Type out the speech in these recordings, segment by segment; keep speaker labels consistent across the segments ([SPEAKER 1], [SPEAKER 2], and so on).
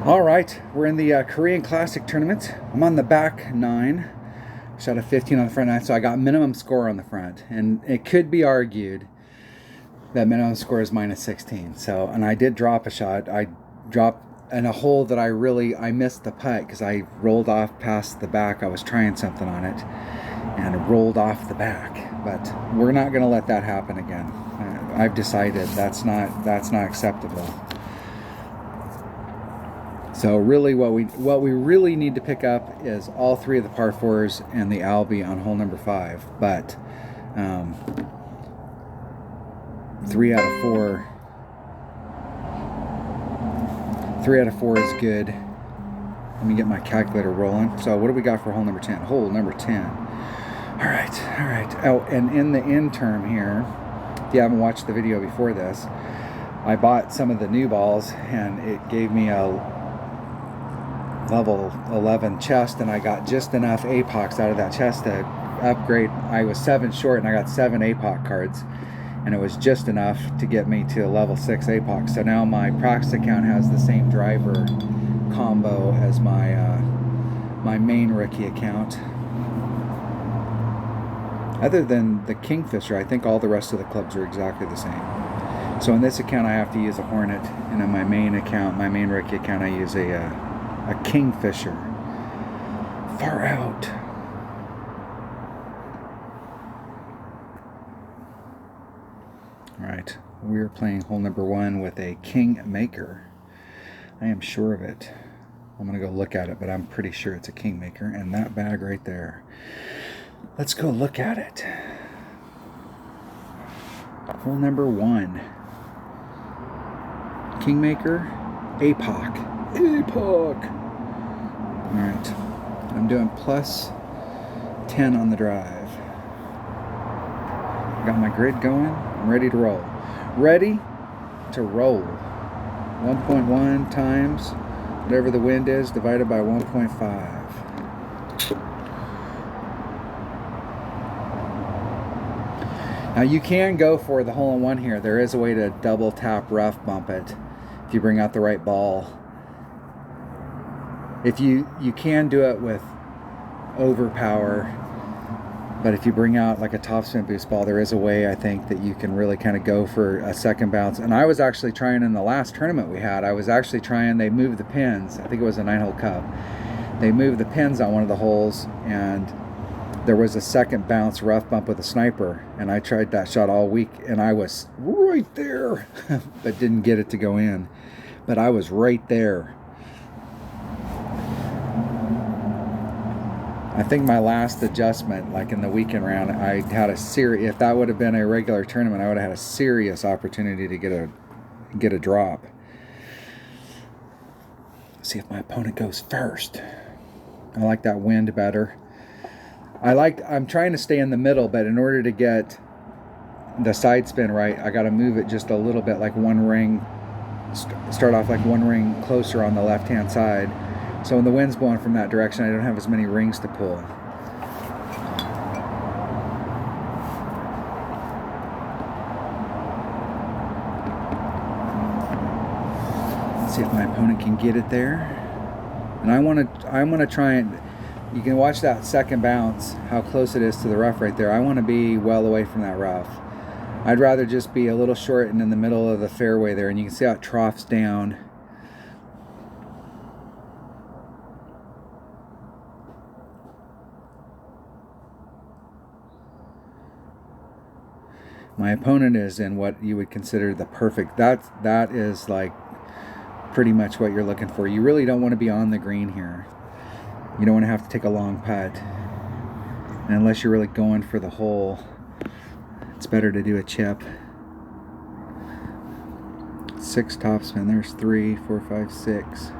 [SPEAKER 1] All right, we're in the Korean Classic tournament. I'm on the back 9. Shot a 15 on the front 9, so I got minimum score on the front. And it could be argued that minimum score is minus 16. So, and I did drop a shot. I dropped in a hole that I missed the putt because I rolled off past the back. I was trying something on it and it rolled off the back. But we're not going to let that happen again. I've decided that's not acceptable. So really what we really need to pick up is all 3 of the par 4s and the Albie on hole number 5. But 3 out of 4 is good. Let me get my calculator rolling. So what do we got for hole number 10? Hole number 10. All right. Oh, and in the end term here, if you haven't watched the video before this, I bought some of the new balls and it gave me a level 11 chest, and I got just enough APOCs out of that chest to upgrade. I was 7 short and I got 7 APOC cards, and it was just enough to get me to a level 6 APOC. So now my practice account has the same driver combo as my main rookie account. Other than the Kingfisher, I think all the rest of the clubs are exactly the same. So in this account I have to use a Hornet, and in my main account, my main rookie account, I use a Kingfisher. Far out. Alright, we are playing hole number 1 with a Kingmaker. I am sure of it. I'm going to go look at it, but I'm pretty sure it's a Kingmaker. And that bag right there. Let's go look at it. Hole number 1. Kingmaker. APOC. Alright, I'm doing plus 10 on the drive. Got my grid going. I'm ready to roll. Ready to roll. 1.1 times whatever the wind is divided by 1.5. Now you can go for the hole-in-one here. There is a way to double tap rough bump it if you bring out the right ball. If you can do it with overpower, but if you bring out like a topspin boost ball, there is a way I think that you can really kind of go for a second bounce. And I was actually trying in the last tournament we had, they moved the pins. I think it was a 9-hole cup. They moved the pins on one of the holes, and there was a second bounce rough bump with a sniper, and I tried that shot all week and I was right there but didn't get it to go in. But I was right there. I think my last adjustment, like in the weekend round, I had a serious, if that would have been a regular tournament, I would have had a serious opportunity to get a drop. See if my opponent goes first. I like that wind better. I'm trying to stay in the middle, but in order to get the side spin right, I got to move it just a little bit, like one ring, start off like one ring closer on the left-hand side. So when the wind's blowing from that direction, I don't have as many rings to pull. Let's see if my opponent can get it there. And I'm gonna try and, you can watch that second bounce, how close it is to the rough right there. I want to be well away from that rough. I'd rather just be a little short and in the middle of the fairway there, and you can see how it troughs down. My opponent is in what you would consider the perfect, that is like pretty much what you're looking for. You really don't want to be on the green here. You don't want to have to take a long putt. And unless you're really going for the hole, it's better to do a chip. 6 topspin. There's 3, 4, 5, 6.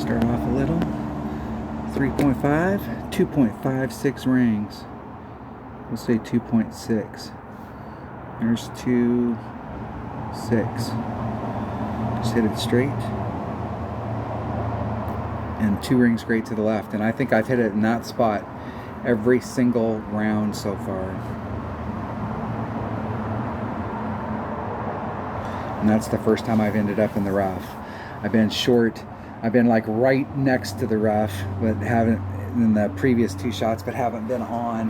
[SPEAKER 1] Start off a little. 3.5, 2.56 rings. We'll say 2.6. There's 2, 6. Just hit it straight. And 2 rings straight to the left. And I think I've hit it in that spot every single round so far. And that's the first time I've ended up in the rough. I've been short. I've been like right next to the rough, but haven't in the previous 2 shots, but haven't been on.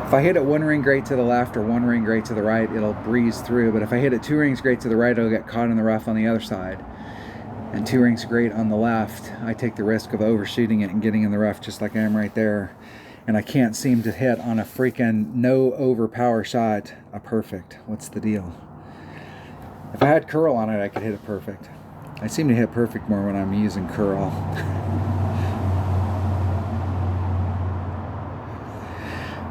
[SPEAKER 1] If I hit it 1 ring great to the left or 1 ring great to the right, it'll breeze through. But if I hit it 2 rings great to the right, it'll get caught in the rough on the other side. And 2 rings great on the left, I take the risk of overshooting it and getting in the rough just like I am right there. And I can't seem to hit on a freaking no overpower shot a perfect. What's the deal? If I had curl on it, I could hit it perfect. I seem to hit perfect more when I'm using curl.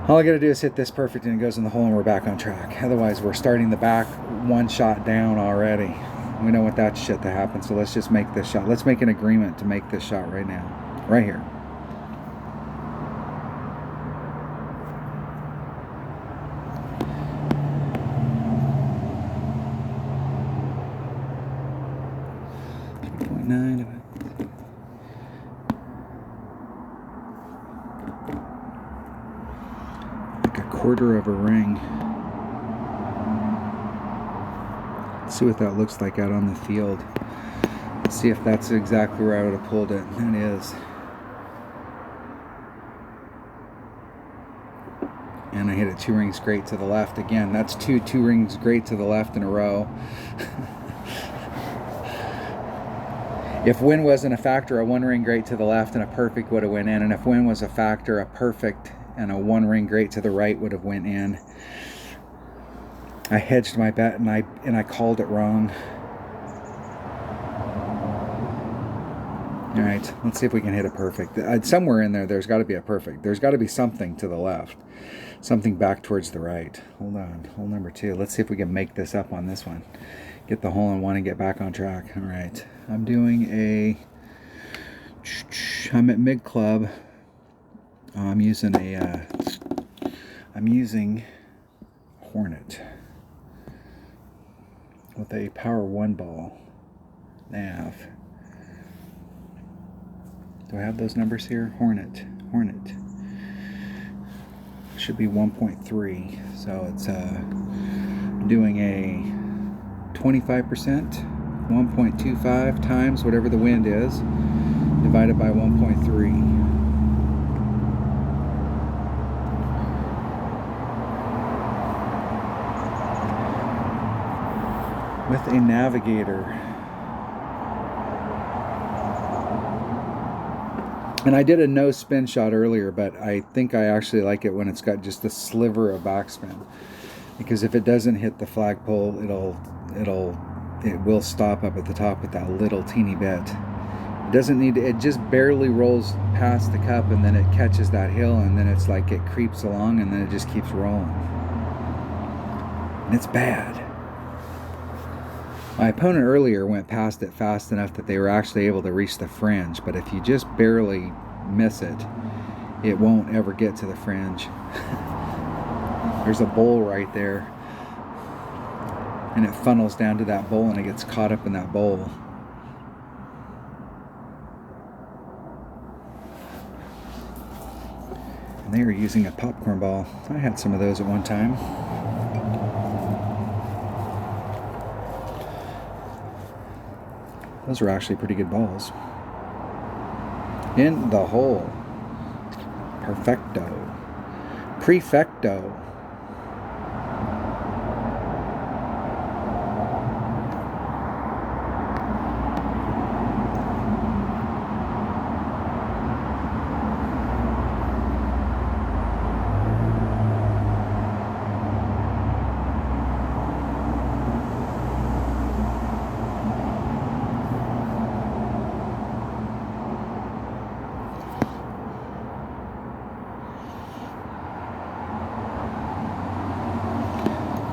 [SPEAKER 1] All I gotta do is hit this perfect and it goes in the hole and we're back on track. Otherwise, we're starting the back 1 shot down already. We know what that shit to happen, so let's just make this shot. Let's make an agreement to make this shot right now. Right here. Like a quarter of a ring. Let's see what that looks like out on the field. Let's see if that's exactly where I would have pulled it. That is. And I hit it 2 rings great to the left. Again, that's 2 rings great to the left in a row. If wind wasn't a factor, a 1 ring great to the left and a perfect would have went in. And if wind was a factor, a perfect and a 1 ring great to the right would have went in. I hedged my bet and I called it wrong. All right, let's see if we can hit a perfect. Somewhere in there's got to be a perfect. There's got to be something to the left, something back towards the right. Hold on, hole number 2. Let's see if we can make this up on this one. Get the hole in 1 and get back on track. All right, I'm at mid club. I'm using Hornet with a power 1 ball nav. Do I have those numbers here? Hornet. Should be 1.3. So it's doing a 25%, 1.25 times whatever the wind is, divided by 1.3. With a navigator. And I did a no spin shot earlier, but I think I actually like it when it's got just a sliver of backspin, because if it doesn't hit the flagpole, it will stop up at the top with that little teeny bit. It doesn't need to, it just barely rolls past the cup and then it catches that hill and then it's like it creeps along and then it just keeps rolling. And it's bad. My opponent earlier went past it fast enough that they were actually able to reach the fringe, but if you just barely miss it, it won't ever get to the fringe. There's a bowl right there, and it funnels down to that bowl and it gets caught up in that bowl. And they were using a popcorn ball. I had some of those at one time. Those are actually pretty good balls. In the hole. Perfecto. Prefecto.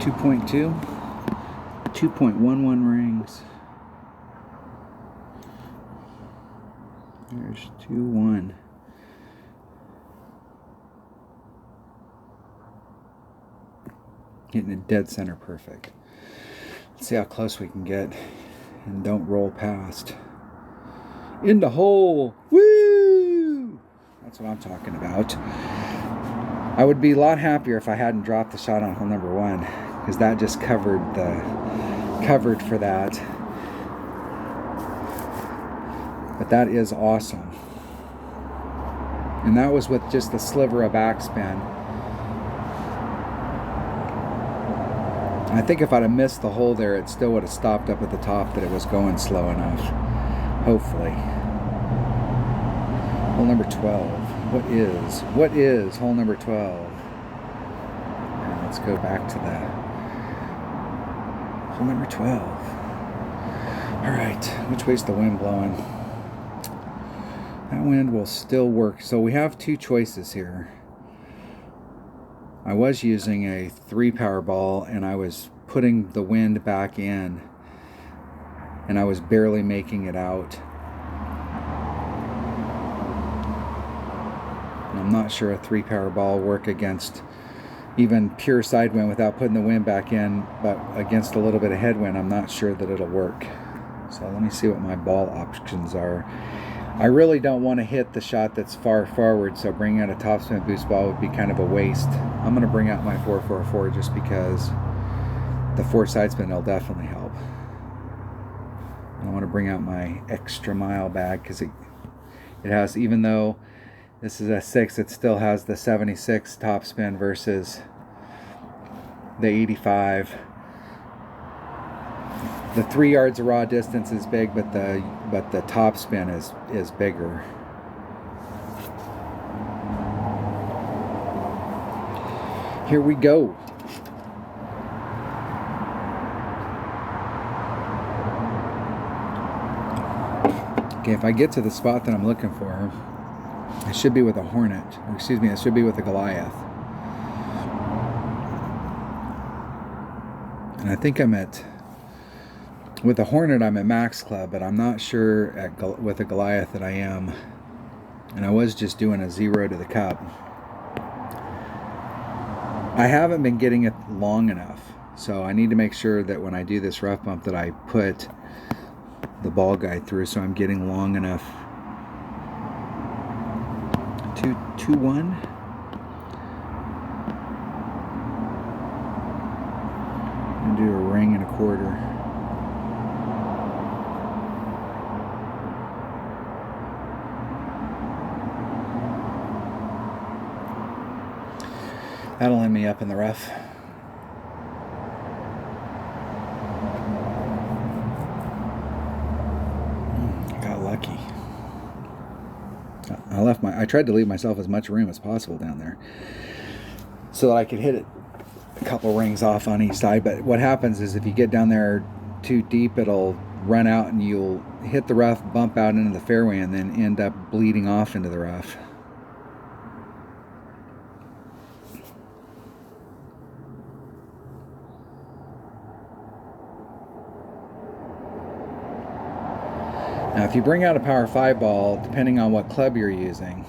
[SPEAKER 1] .2, 2.11 rings. There's 2-1. Hitting it dead center perfect. Let's see how close we can get and don't roll past. In the hole. Woo! That's what I'm talking about. I would be a lot happier if I hadn't dropped the shot on hole number 1. because that just covered for that. But that is awesome. And that was with just a sliver of backspin. I think if I'd have missed the hole there, it still would have stopped up at the top, that it was going slow enough. Hopefully. Hole number 12. What is hole number 12? And let's go back to that. Hole number 12. Alright, which way's the wind blowing? That wind will still work. So we have two choices here. I was using a 3-power ball and I was putting the wind back in and I was barely making it out. And I'm not sure a 3-power ball will work against even pure side wind without putting the wind back in, but against a little bit of headwind, I'm not sure that it'll work. So let me see what my ball options are. I really don't want to hit the shot that's far forward, so bringing out a topspin boost ball would be kind of a waste. I'm going to bring out my 444 just because the 4 side spin will definitely help. I want to bring out my extra mile bag because it has, even though this is a 6, it still has the 76 topspin versus the 85. The 3 yards of raw distance is big, but the top spin is bigger. Here we go. Okay, if I get to the spot that I'm looking for, it should be with a Hornet, or excuse me, it should be with a Goliath. And I think with a Hornet, I'm at Max Club, but I'm not sure with a Goliath that I am. And I was just doing a 0 to the cup. I haven't been getting it long enough, so I need to make sure that when I do this rough bump that I put the ball guide through so I'm getting long enough. 2-1. I'm gonna do a ring and a quarter. That'll end me up in the rough. Got lucky. I tried to leave myself as much room as possible down there so that I could hit it a couple rings off on each side. But what happens is if you get down there too deep, it'll run out and you'll hit the rough, bump out into the fairway, and then end up bleeding off into the rough. Now, if you bring out a Power 5 ball, depending on what club you're using,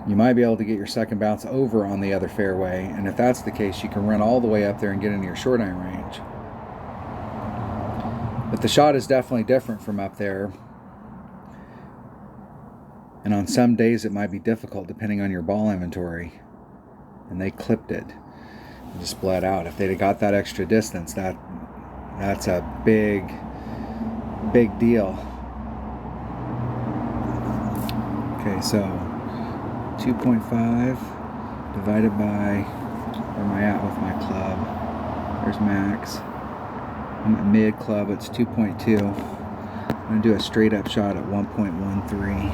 [SPEAKER 1] you might be able to get your second bounce over on the other fairway. And if that's the case, you can run all the way up there and get into your short iron range. But the shot is definitely different from up there. And on some days, it might be difficult depending on your ball inventory. And they clipped it. It just bled out. If they'd have got that extra distance, that's a big deal. Okay, so 2.5 divided by, where am I at with my club? There's max. I'm at mid club, it's 2.2. I'm going to do a straight up shot at 1.13.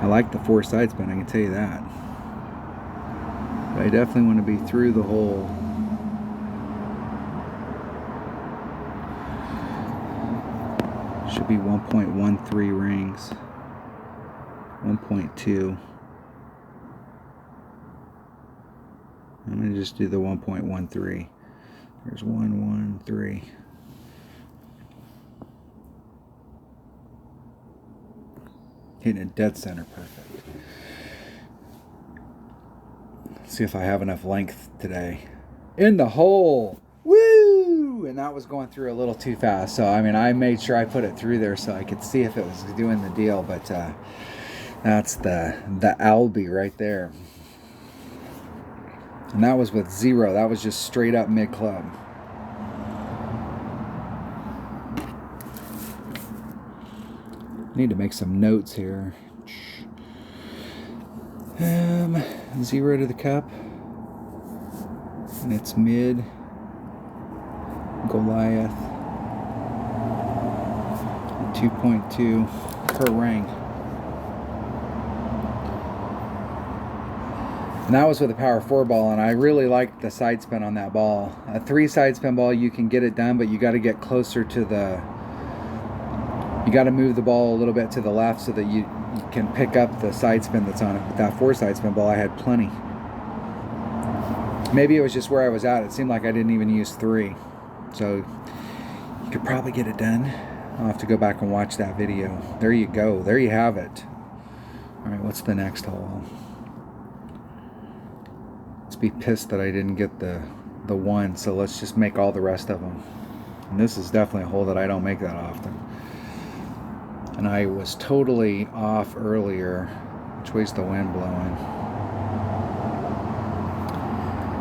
[SPEAKER 1] I like the 4 side spin, I can tell you that. But I definitely want to be through the hole. Should be 1.13 rings. 1.2. I'm going to just do the 1.13. There's 113. Hitting it dead center perfect. Let's see if I have enough length today. In the hole! Woo! And that was going through a little too fast. So, I mean, I made sure I put it through there so I could see if it was doing the deal. But That's the Albie right there. And that was with 0. That was just straight up mid club. Need to make some notes here. 0 to the cup. And it's mid. Goliath. 2.2 per ring. And that was with a power 4 ball, and I really liked the side spin on that ball. A 3 side spin ball, you can get it done, but you got to get closer to the, you got to move the ball a little bit to the left so that you can pick up the side spin that's on it. With that 4 side spin ball, I had plenty. Maybe it was just where I was at. It seemed like I didn't even use 3. So you could probably get it done. I'll have to go back and watch that video. There you go. There you have it. All right, what's the next hole? Let's be pissed that I didn't get the 1, so let's just make all the rest of them. And this is definitely a hole that I don't make that often. And I was totally off earlier. Which way's the wind blowing?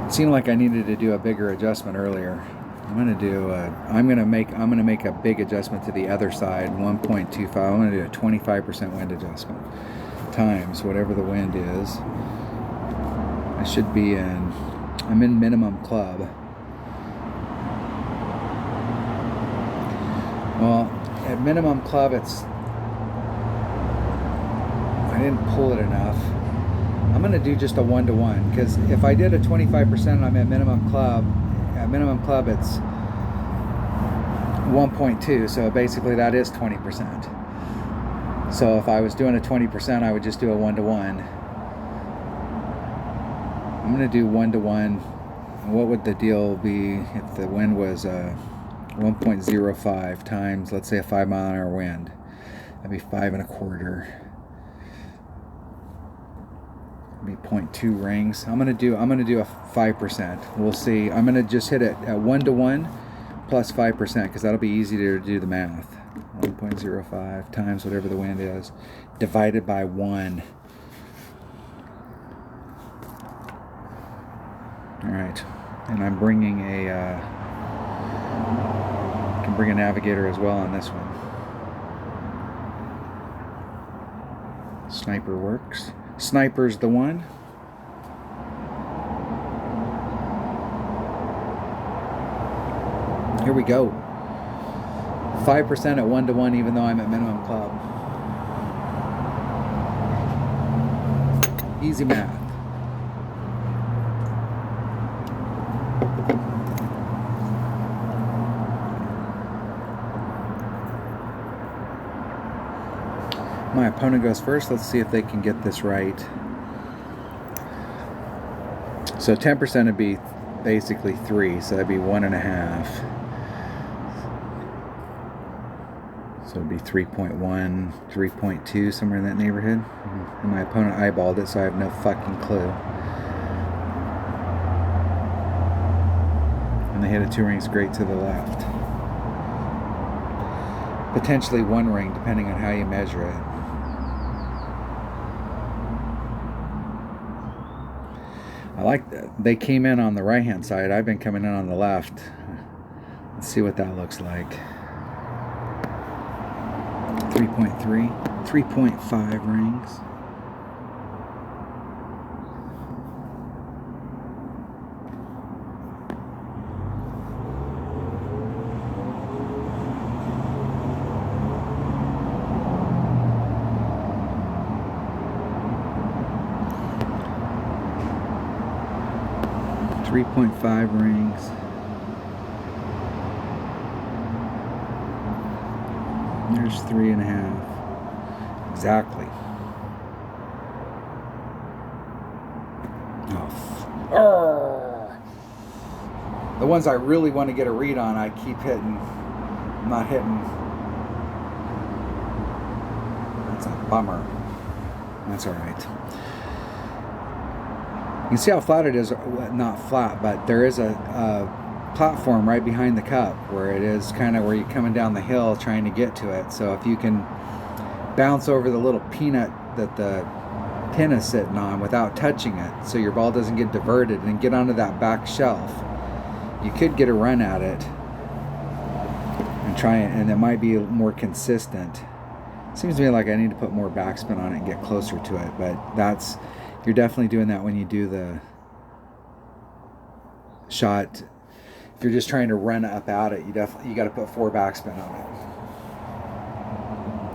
[SPEAKER 1] It seemed like I needed to do a bigger adjustment earlier. I'm gonna make a big adjustment to the other side, 1.25. I'm gonna do a 25% wind adjustment times whatever the wind is. I should be in, I'm in minimum club. Well, at minimum club, I didn't pull it enough. I'm going to do just a 1-to-1, because if I did a 25% and I'm at minimum club it's 1.2, so basically that is 20%. So if I was doing a 20%, I would just do a 1-to-1. I'm going to do 1-to-1. What would the deal be if the wind was 1.05 times, let's say, a 5-mile-an-hour wind? That'd be 5 1/4. Be 0.2 rings. I'm gonna do a 5%. We'll see. I'm gonna just hit it at 1-to-1 plus 5%, because that'll be easier to do the math. 1.05 times whatever the wind is divided by 1. All right, and I'm bringing can bring a navigator as well on this one. Sniper works. Sniper's the one. Here we go. 5% at 1-to-1, even though I'm at minimum club. Easy math. My opponent goes first. Let's see if they can get this right. So 10% would be basically 3, so that'd be 1.5. So it'd be 3.1, 3.2, somewhere in that neighborhood. And my opponent eyeballed it, so I have no fucking clue. And they hit a 2 ring straight to the left. Potentially 1 ring, depending on how you measure it. I like that. They came in on the right hand side. I've been coming in on the left. Let's see what that looks like. 3.3, 3.5 rings. .5 rings. There's 3.5. Exactly. Oh. The ones I really want to get a read on, I keep hitting. I'm not hitting. That's a bummer. That's all right. You can see how flat it is. Not flat, but there is a platform right behind the cup where it is kind of where you're coming down the hill trying to get to it. So if you can bounce over the little peanut the pin is sitting on without touching it, so your ball doesn't get diverted and get onto that back shelf. You could get a run at it and try it, and it might be more consistent. Seems to me like I need to put more backspin on it and get closer to it, but you're definitely doing that when you do the shot. If you're just trying to run up at it, you got to put 4 backspin on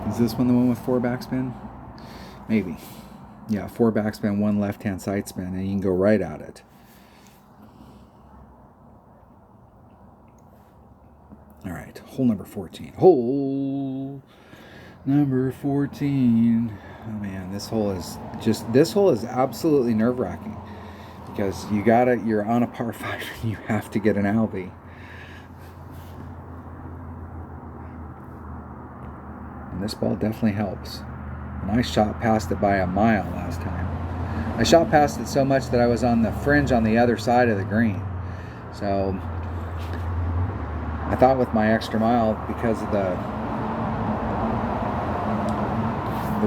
[SPEAKER 1] it. Is this one the one with 4 backspin? Maybe. Yeah, 4 backspin, 1 left-hand side spin, and you can go right at it. All right, hole number 14. Hole number 14. Oh man, this hole is absolutely nerve-wracking because you're on a par 5 and you have to get an Albie. And this ball definitely helps. And I shot past it by a mile last time. I shot past it so much that I was on the fringe on the other side of the green. So I thought with my extra mile, because of the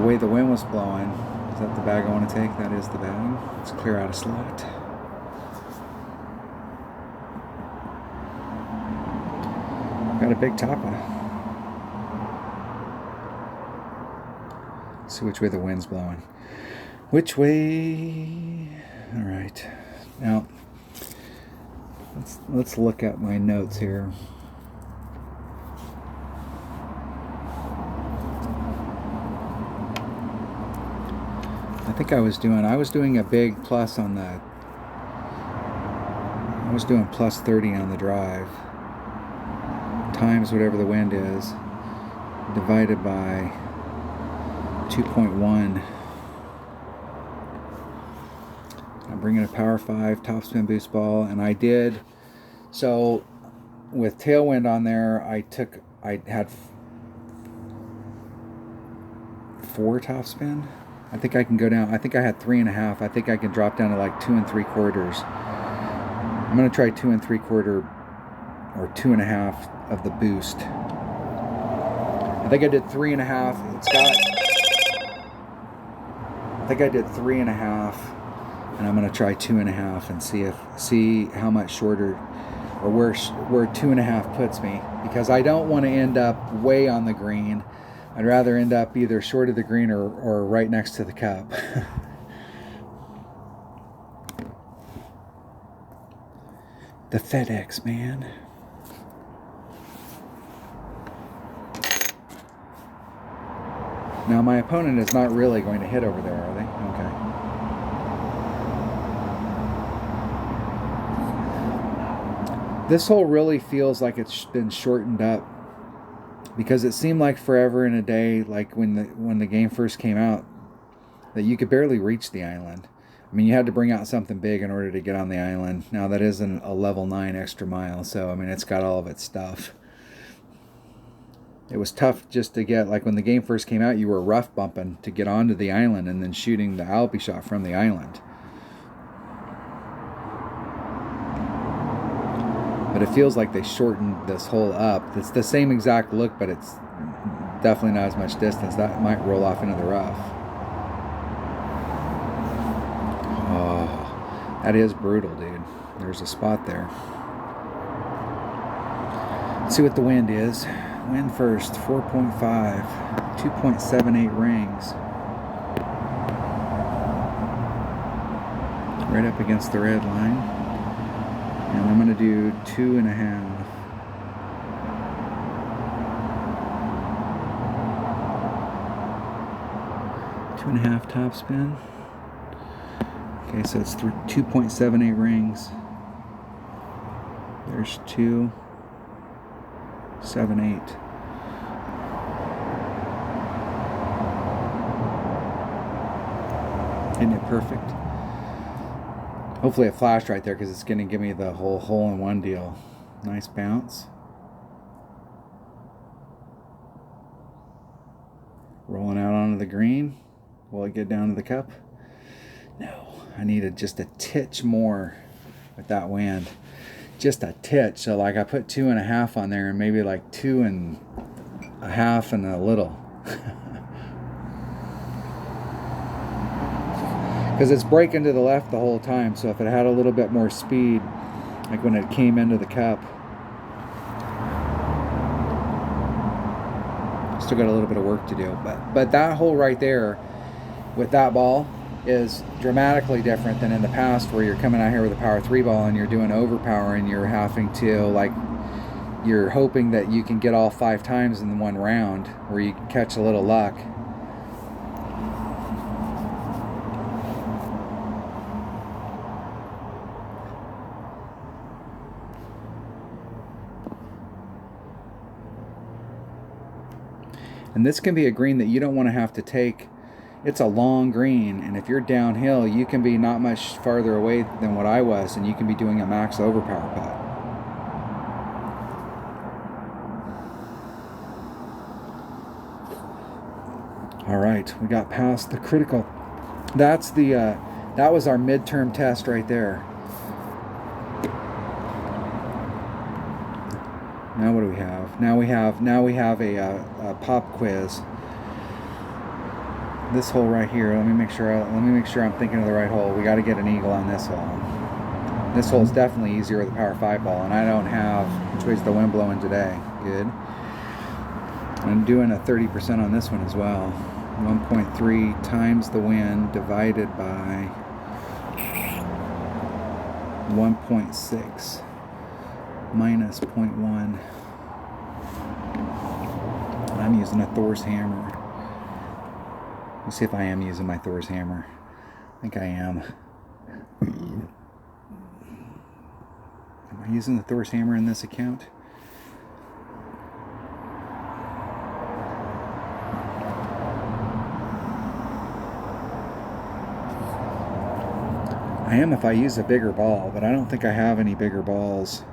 [SPEAKER 1] way the wind was blowing. Is that the bag I want to take? That is the bag. Let's clear out a slot. Got a big tapa. See which way the wind's blowing. Which way? All right. Now let's look at my notes here. I think I was doing a big plus on the. I was doing plus 30 on the drive times whatever the wind is divided by 2.1. I'm bringing a power 5 topspin boost ball, and I did so with tailwind on there. I had 4 topspin. I think I can go down. I think I had 3.5. I think I can drop down to like 2 3/4. I'm gonna try 2 3/4 or 2.5 of the boost. I think I did 3.5. I think I did 3.5, and I'm gonna try 2.5 and see how much shorter or where 2.5 puts me, because I don't want to end up way on the green. I'd rather end up either short of the green or right next to the cup. The FedEx, man. Now my opponent is not really going to hit over there, are they? Okay. This hole really feels like it's been shortened up, because it seemed like forever and a day, like when the game first came out, that you could barely reach the island. I mean, you had to bring out something big in order to get on the island. Now that isn't a level 9 extra mile, so I mean, it's got all of its stuff. It was tough just to get, like when the game first came out, you were rough bumping to get onto the island and then shooting the Albie shot from the island. But it feels like they shortened this hole up. It's the same exact look, but it's definitely not as much distance. That might roll off into the rough. Oh, that is brutal, dude. There's a spot there. Let's see what the wind is. Wind first, 4.5, 2.78 rings. Right up against the red line. And I'm going to do 2.5. Two and a half topspin. Okay, so it's 2.78 rings. There's 2.78. Isn't it perfect? Hopefully it flashed right there, because it's going to give me the whole hole-in-one deal. Nice bounce. Rolling out onto the green. Will it get down to the cup? No. I needed just a titch more with that wind. Just a titch. So like I put 2.5 on there, and maybe like 2.5 and a little. because it's braking to the left the whole time. So if it had a little bit more speed, like when it came into the cup, still got a little bit of work to do. But that hole right there with that ball is dramatically different than in the past, where you're coming out here with a power 3 ball and you're doing overpower and you're having to, like, you're hoping that you can get all 5 times in one round, where you catch a little luck. And this can be a green that you don't want to have to take. It's a long green, and if you're downhill, you can be not much farther away than what I was, and you can be doing a max overpower putt. All right, we got past the critical. That's the that was our midterm test right there. Now what do we have? Now we have a pop quiz. This hole right here. Let me make sure I'm thinking of the right hole. We got to get an eagle on this hole. This hole is definitely easier with a power 5 ball, and I don't have. Which way's the wind blowing today? Good. I'm doing a 30% on this one as well. 1.3 times the wind divided by 1.6 minus 0.1. I'm using a Thor's hammer. Let's see if I am using my Thor's hammer. I think I am. Am I using the Thor's hammer in this account? I am if I use a bigger ball, but I don't think I have any bigger balls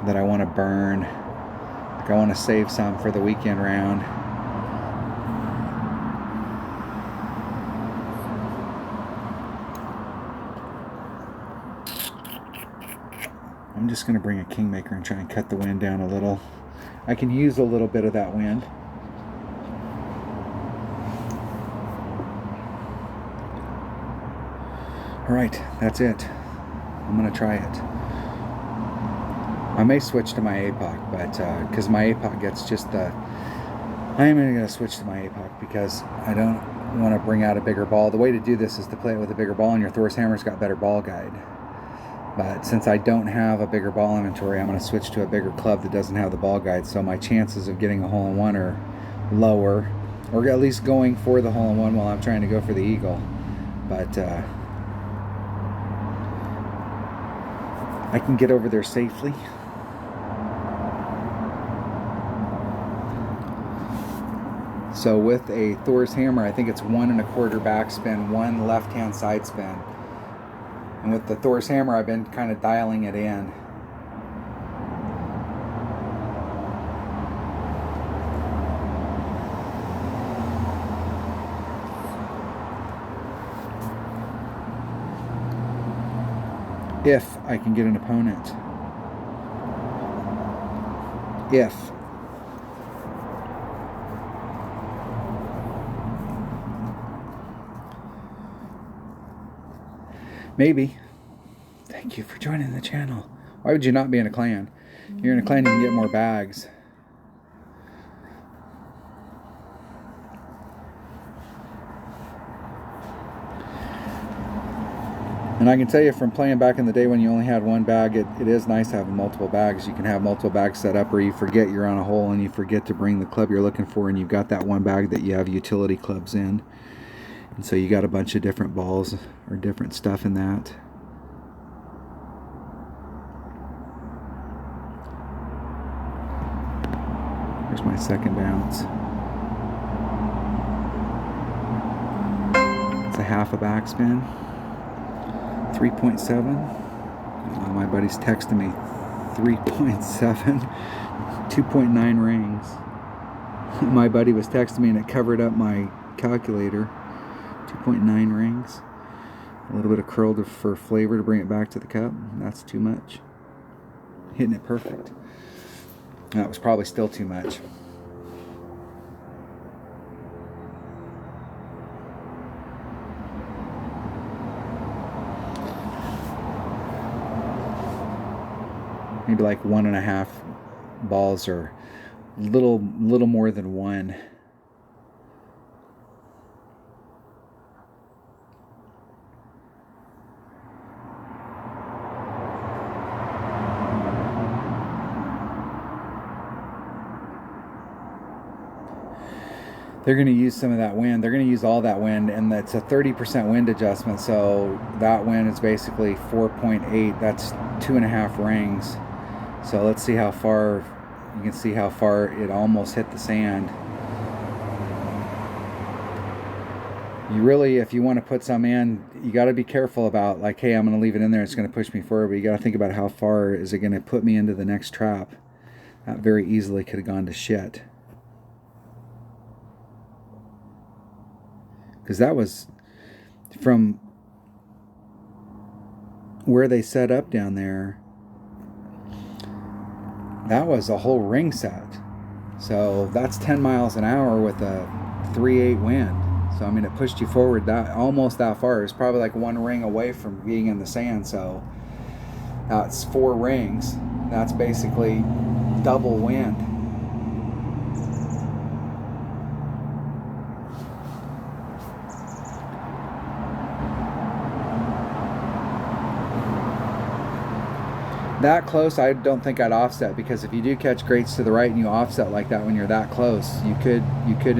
[SPEAKER 1] that I want to burn. Like I want to save some for the weekend round. I'm just going to bring a Kingmaker and try and cut the wind down a little. I can use a little bit of that wind. All right, that's it. I'm going to try it. I may switch to my APOC, but because my APOC gets just the... I am going to switch to my APOC because I don't want to bring out a bigger ball. The way to do this is to play it with a bigger ball, and your Thor's hammer's got better ball guide. But since I don't have a bigger ball inventory, I'm going to switch to a bigger club that doesn't have the ball guide, so my chances of getting a hole-in-one are lower, or at least going for the hole-in-one while I'm trying to go for the eagle. But I can get over there safely. So with a Thor's hammer, I think it's 1 1/4 backspin, 1 left-hand side spin. And with the Thor's hammer, I've been kind of dialing it in. If I can get an opponent. If. Maybe. Thank you for joining the channel. Why would you not be in a clan? You're in a clan, you can get more bags. And I can tell you from playing back in the day when you only had one bag, it is nice having multiple bags. You can have multiple bags set up, or you forget you're on a hole and you forget to bring the club you're looking for, and you've got that one bag that you have utility clubs in. And so you got a bunch of different balls or different stuff in that. Here's my second bounce. It's a half a backspin. 3.7. My buddy's texting me 3.7. 2.9 rings. My buddy was texting me and it covered up my calculator. 2.9 rings. A little bit of curl for flavor to bring it back to the cup. That's too much. Hitting it perfect. That was probably still too much. maybe like 1.5 balls or little more than one. They're going to use some of that wind. They're going to use all that wind, and that's a 30% wind adjustment. So that wind is basically 4.8. That's 2.5 rings. So let's see how far. You can see how far it almost hit the sand. You really, if you want to put some in, you got to be careful about, like, hey, I'm going to leave it in there. It's going to push me forward. But you got to think about how far is it going to put me into the next trap. That very easily could have gone to shit. Because that was from where they set up down there. That was a whole ring set. So that's 10 miles an hour with a 3/8 wind. So I mean, it pushed you forward that almost that far. It's probably like one ring away from being in the sand. So that's 4 rings. That's basically double wind. That close, I don't think I'd offset, because if you do catch greats to the right and you offset like that when you're that close, you could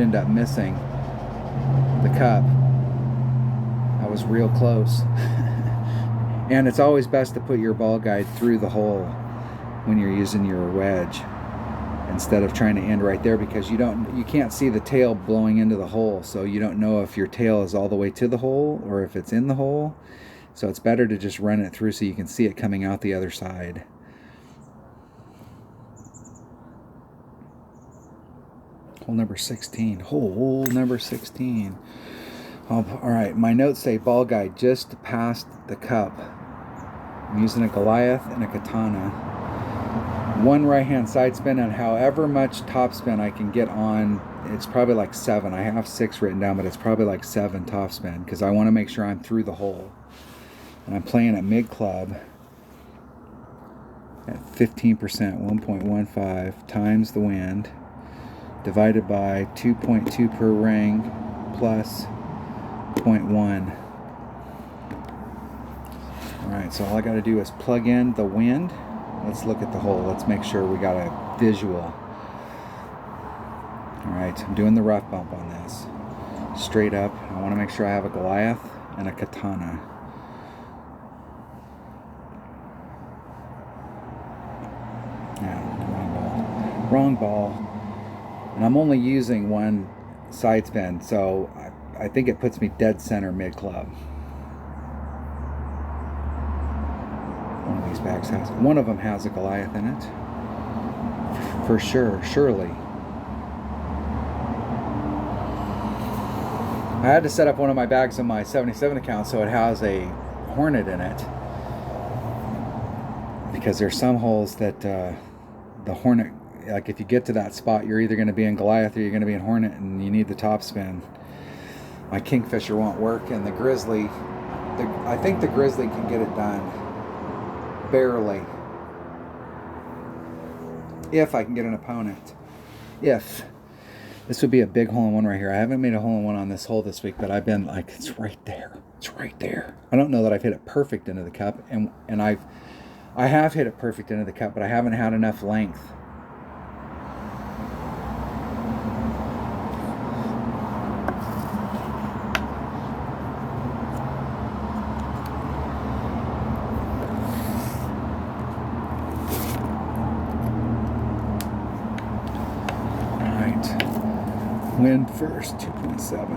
[SPEAKER 1] end up missing the cup. That was real close. And it's always best to put your ball guide through the hole when you're using your wedge, instead of trying to end right there, because you can't see the tail blowing into the hole, so you don't know if your tail is all the way to the hole or if it's in the hole. So it's better to just run it through so you can see it coming out the other side. Hole number 16. Hole number 16. All right, my notes say ball guide just past the cup. I'm using a Goliath and a Katana. 1 right-hand side spin, and however much top spin I can get on, it's probably like 7. I have 6 written down, but it's probably like 7 top spin, because I want to make sure I'm through the hole. And I'm playing at mid club at 15%, 1.15 times the wind, divided by 2.2 per ring plus 0.1. Alright, so all I got to do is plug in the wind. Let's look at the hole. Let's make sure we got a visual. Alright, I'm doing the rough bump on this. Straight up. I want to make sure I have a Goliath and a Katana. Yeah, wrong ball. And I'm only using 1 side spin, so I think it puts me dead center mid club. One of these bags has, one of them has a Goliath in it, for sure, surely. I had to set up one of my bags on my 77 account so it has a Hornet in it, because there's some holes that the Hornet, like if you get to that spot, you're either going to be in Goliath or you're going to be in Hornet, and you need the top spin. My Kingfisher won't work, and the Grizzly, I think the Grizzly can get it done, barely, if I can get an opponent. If this would be a big hole-in-one right here. I haven't made a hole-in-one on this hole this week, but I've been like, it's right there. It's right there. I don't know that I've hit it perfect into the cup, and I have hit it perfect into the cup, but I haven't had enough length. Wind first, 2.7,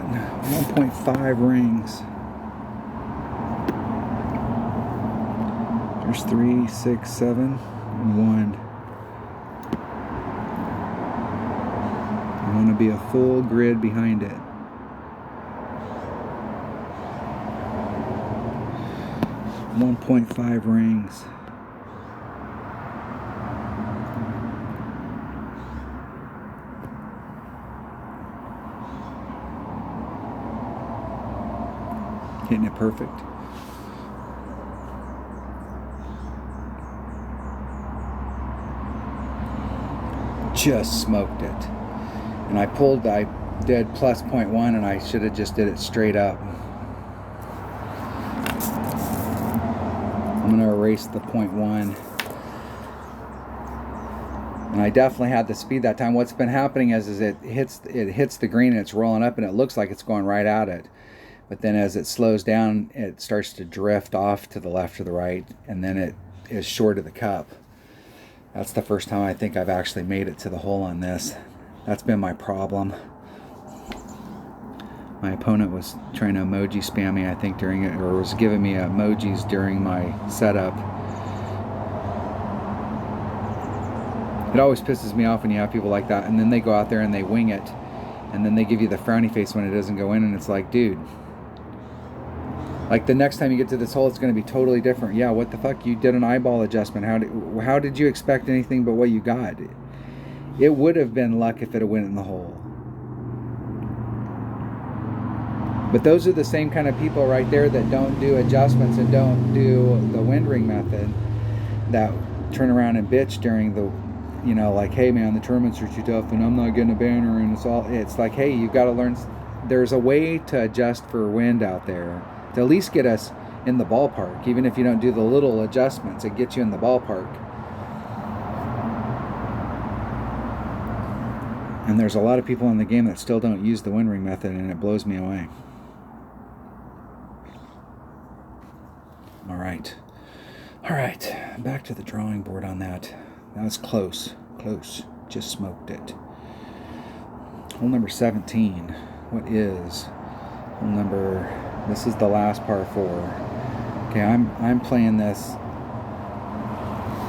[SPEAKER 1] 1.5 rings. There's 3, 6, 7, and 1. I want to be a full grid behind it. .5 rings. Hitting it perfect. just smoked it. And I did plus 0.1, and I should have just did it straight up. I'm gonna erase the 0.1. And I definitely had the speed that time. What's been happening is it hits the green and it's rolling up and it looks like it's going right at it. But then as it slows down, it starts to drift off to the left or the right, and then it is short of the cup. That's the first time I think I've actually made it to the hole on this. That's been my problem. My opponent was trying to emoji spam me, I think, during it, or was giving me emojis during my setup. It always pisses me off when you have people like that, and then they go out there and they wing it, and then they give you the frowny face when it doesn't go in, and it's like, dude, like the next time you get to this hole, it's going to be totally different. Yeah, what the fuck? You did an eyeball adjustment. How did you expect anything but what you got? It would have been luck if it had went in the hole. But those are the same kind of people right there that don't do adjustments and don't do the wind ring method, that turn around and bitch during the, you know, like, hey man, the tournaments are too tough and I'm not getting a banner, and it's like, hey, you've got to learn. There's a way to adjust for wind out there to at least get us in the ballpark. Even if you don't do the little adjustments, it gets you in the ballpark. And there's a lot of people in the game that still don't use the wind ring method, and it blows me away. All right, back to the drawing board on that. That was close, just smoked it. Hole number 17. What is hole number? This is the last par 4. Okay, I'm playing this.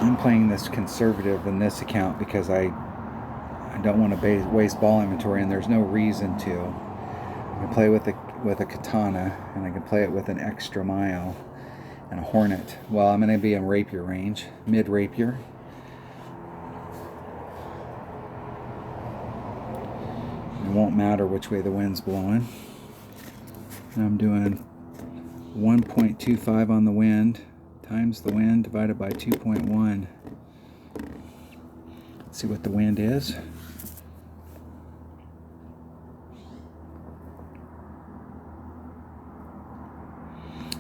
[SPEAKER 1] I'm playing this conservative in this account because I don't want to waste ball inventory, and there's no reason to. I can play with a katana, and I can play it with an extra mile and a hornet. Well, I'm going to be in rapier range, mid rapier. It won't matter which way the wind's blowing. And I'm doing 1.25 on the wind times the wind divided by 2.1. Let's see what the wind is.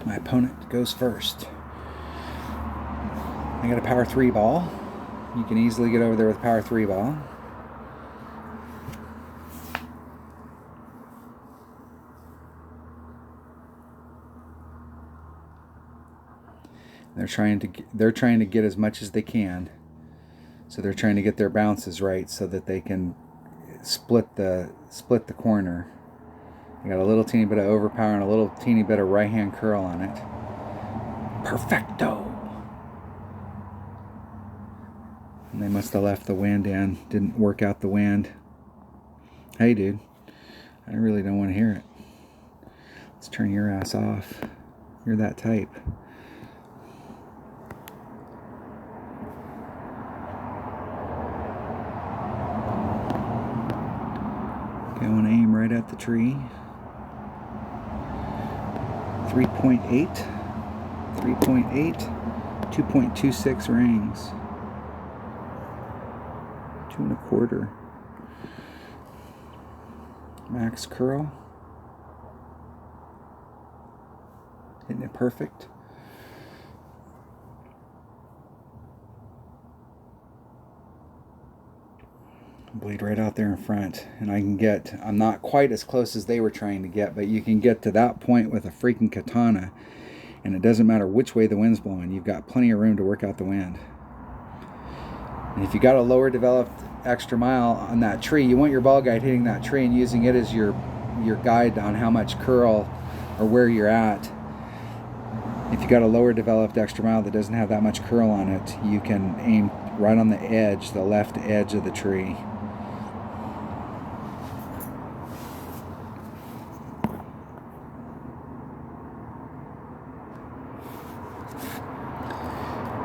[SPEAKER 1] My opponent goes first. I got a power 3 ball. You can easily get over there with a power 3 ball. They're trying to get as much as they can. So they're trying to get their bounces right so that they can split the corner. You got a little teeny bit of overpower and a little teeny bit of right hand curl on it. Perfecto. And they must have left the wind in. Didn't work out the wind. Hey dude, I really don't want to hear it. Let's turn your ass off. You're that type. Okay, I want to aim right at the tree. 3.8, 2.26 rings, 2 1/4, max curl, hitting it perfect. Bleed right out there in front, and I'm not quite as close as they were trying to get, but you can get to that point with a freaking katana, and it doesn't matter which way the wind's blowing. You've got plenty of room to work out the wind. And if you got a lower developed extra mile on that tree, you want your ball guide hitting that tree and using it as your guide on how much curl or where you're at. If you got a lower developed extra mile that doesn't have that much curl on it, you can aim right on the edge, the left edge of the tree.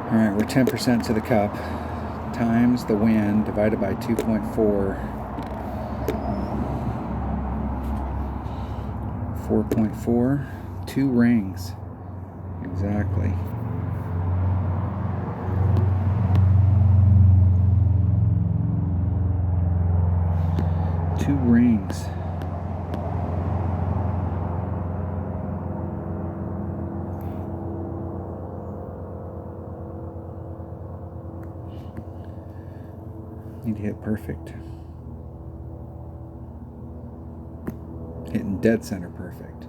[SPEAKER 1] Alright, we're 10% to the cup, times the wind, divided by 2.4. 4.4, 2 rings, exactly. 2 rings. Need to hit perfect. Hitting dead center perfect.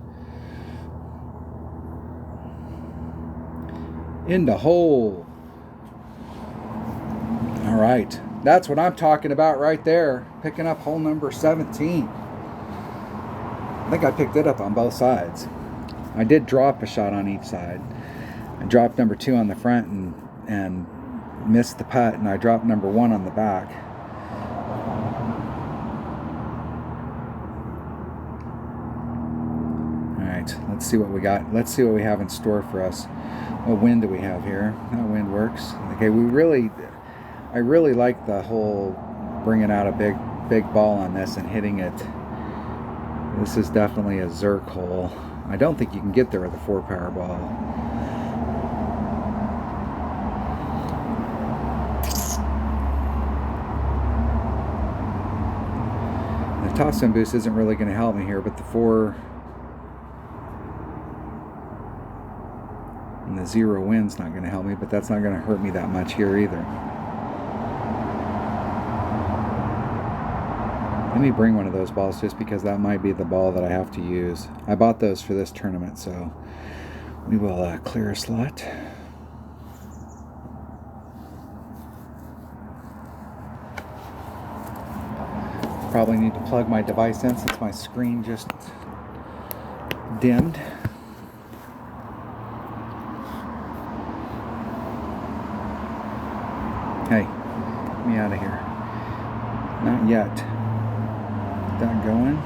[SPEAKER 1] In the hole. All right. That's what I'm talking about right there. Picking up hole number 17. I think I picked it up on both sides. I did drop a shot on each side. I dropped number 2 on the front and missed the putt, and I dropped number 1 on the back. All right, let's see what we got. Let's see what we have in store for us. What wind do we have here? That wind works. Okay, I really like the whole bringing out a big ball on this and hitting it. This is definitely a Zerk hole. I don't think you can get there with a 4-power ball. The topspin boost isn't really going to help me here, but the 4 and the 0 wind's not going to help me, but that's not going to hurt me that much here either. Let me bring one of those balls just because that might be the ball that I have to use. I bought those for this tournament, so we will clear a slot. Probably need to plug my device in since my screen just dimmed. Hey, get me out of here. Not yet. That going.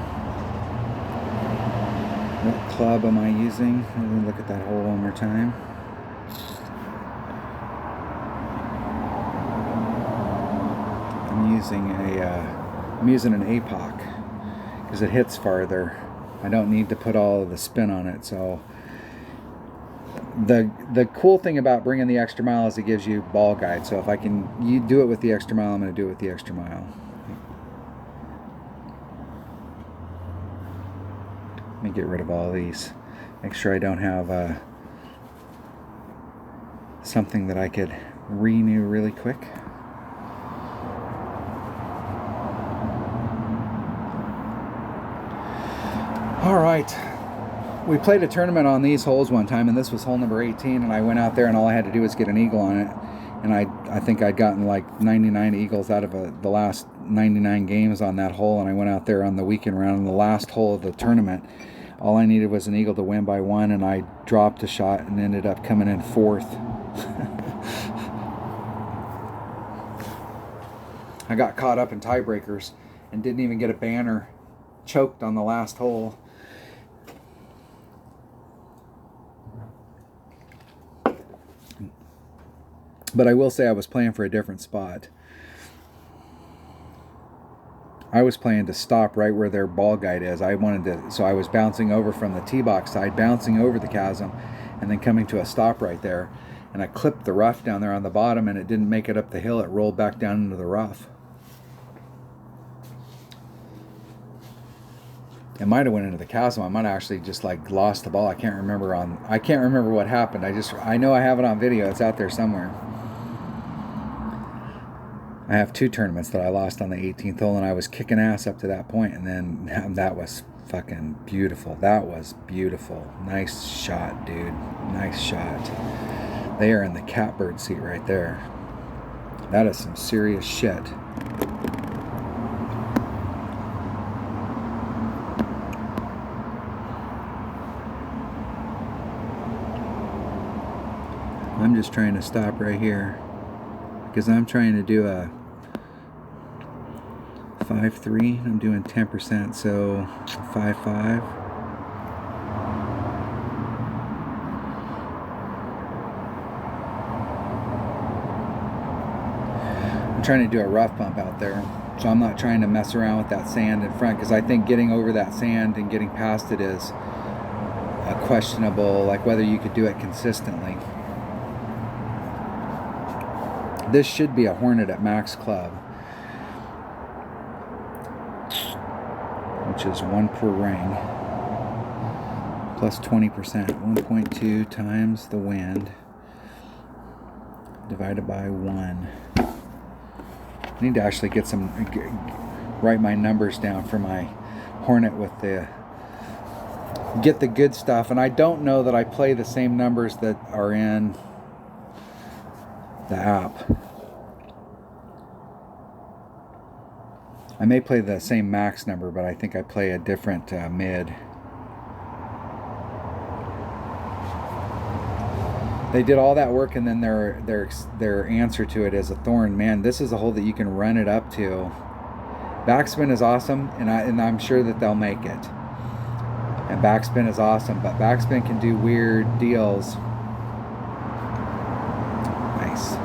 [SPEAKER 1] What club am I using? Let me look at that hole one more time. I'm using an APOC because it hits farther. I don't need to put all of the spin on it. So the cool thing about bringing the extra mile is it gives you ball guide. So if you do it with the extra mile, I'm going to do it with the extra mile. Let me get rid of all these. Make sure I don't have something that I could renew really quick. All right. We played a tournament on these holes one time, and this was hole number 18, and I went out there and all I had to do was get an eagle on it. And I think I'd gotten like 99 eagles out of the last 99 games on that hole, and I went out there on the weekend round on the last hole of the tournament. All I needed was an eagle to win by 1, and I dropped a shot and ended up coming in 4th. I got caught up in tiebreakers and didn't even get a banner. Choked on the last hole. But I will say I was playing for a different spot. I was playing to stop right where their ball guide is. So I was bouncing over from the tee box side, bouncing over the chasm, and then coming to a stop right there. And I clipped the rough down there on the bottom, and it didn't make it up the hill. It rolled back down into the rough. It might have went into the chasm. I might have actually just like lost the ball. I can't remember what happened. I know I have it on video. It's out there somewhere. I have 2 tournaments that I lost on the 18th hole, and I was kicking ass up to that point, and then that was fucking beautiful. That was beautiful. Nice shot, dude. Nice shot. They are in the catbird seat right there. That is some serious shit. I'm just trying to stop right here because I'm trying to do a 5.3. I'm doing 10%, so 5.5. I'm trying to do a rough bump out there, so I'm not trying to mess around with that sand in front, because I think getting over that sand and getting past it is a questionable, like whether you could do it consistently. This should be a Hornet at max club. which is 1 per ring, plus 20%. 1.2 times the wind divided by 1. I need to actually write my numbers down for my Hornet with get the good stuff. And I don't know that I play the same numbers that are in the app. I may play the same max number, but I think I play a different mid. They did all that work, and then their answer to it is a thorn. Man, this is a hole that you can run it up to. Backspin is awesome, and I'm sure that they'll make it. And backspin is awesome, but backspin can do weird deals. Nice.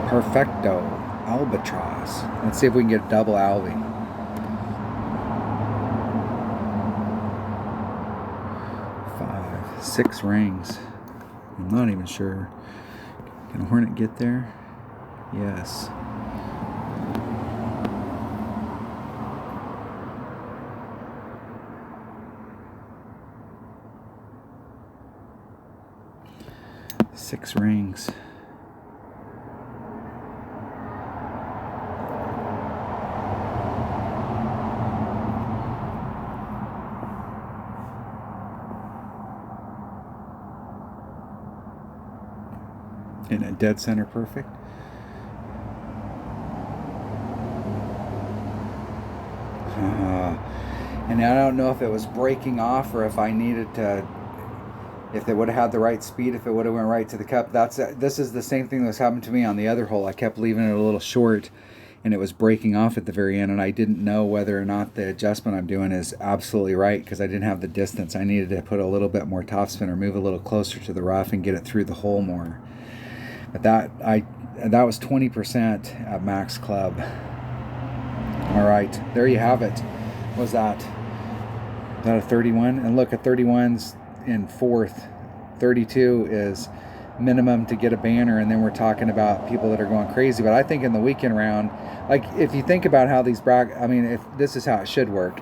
[SPEAKER 1] Perfecto. Albatross. Let's see if we can get a double Albi. 5, 6 rings. I'm not even sure. Can a Hornet get there? Yes. Six rings. In a dead center perfect. And I don't know if it was breaking off or if I needed to, if it would have had the right speed, if it would have went right to the cup. This is the same thing that's happened to me on the other hole. I kept leaving it a little short and it was breaking off at the very end, and I didn't know whether or not the adjustment I'm doing is absolutely right because I didn't have the distance. I needed to put a little bit more topspin or move a little closer to the rough and get it through the hole more. But that was 20% at max club. All right, there you have it. What was that? Is that a 31? And look, a 31's in fourth. 32 is minimum to get a banner, and then we're talking about people that are going crazy. But I think in the weekend round, like if you think about how these brackets, I mean, if this is how it should work,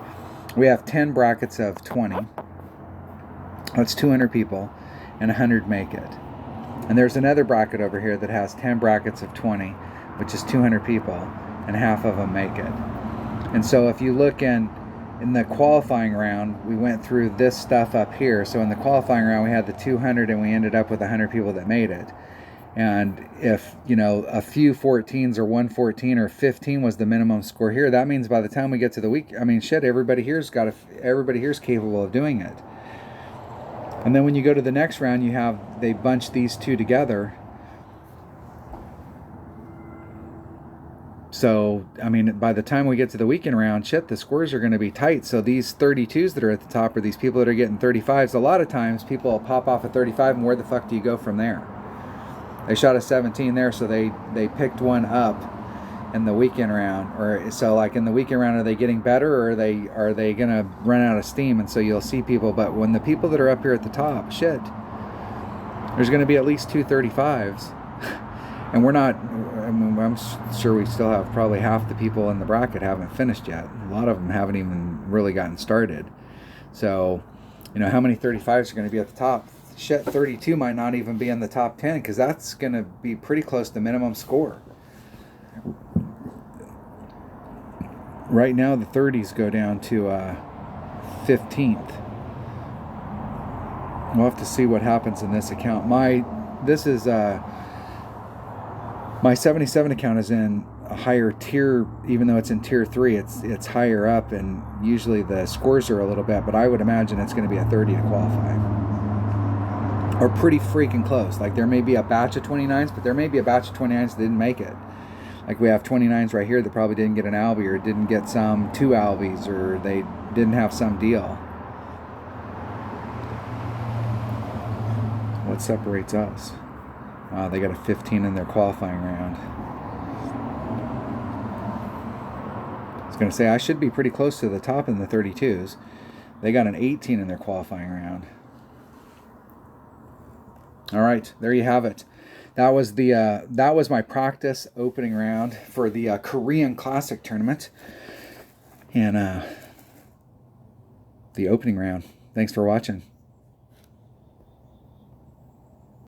[SPEAKER 1] we have 10 brackets of 20. That's 200 people, and 100 make it. And there's another bracket over here that has 10 brackets of 20, which is 200 people, and half of them make it. And so if you look in the qualifying round, we went through this stuff up here. So in the qualifying round, we had the 200, and we ended up with 100 people that made it. And if, you know, a few 14s or 114 or 15 was the minimum score here, that means by the time we get to the week, I mean, shit, everybody here's capable of doing it. And then when you go to the next round, they bunch these two together. So, I mean, by the time we get to the weekend round, shit, the scores are going to be tight. So these 32s that are at the top are these people that are getting 35s. A lot of times people will pop off a 35, and where the fuck do you go from there? They shot a 17 there, so they picked one up in the weekend round. Or so like in the weekend round, are they getting better, or are they going to run out of steam? And so you'll see people, but when the people that are up here at the top, shit, there's going to be at least 2 35s. And we're not, I mean, I'm sure we still have probably half the people in the bracket haven't finished yet. A lot of them haven't even really gotten started. So, you know, how many 35s are going to be at the top? Shit, 32 might not even be in the top 10 because that's going to be pretty close to minimum score. Right now, the 30s go down to 15th. We'll have to see what happens in this account. My 77 account is in a higher tier, even though it's in tier 3, it's higher up, and usually the scores are a little bit, but I would imagine it's going to be a 30 to qualify. Or pretty freaking close. Like there may be a batch of 29s, but there may be a batch of 29s that didn't make it. Like we have 29s right here that probably didn't get an Albi, or didn't get some 2 Albis, or they didn't have some deal. What separates us? They got a 15 in their qualifying round. I was going to say, I should be pretty close to the top in the 32s. They got an 18 in their qualifying round. All right, there you have it. That was my practice opening round for the Korean Classic tournament. And the opening round. Thanks for watching.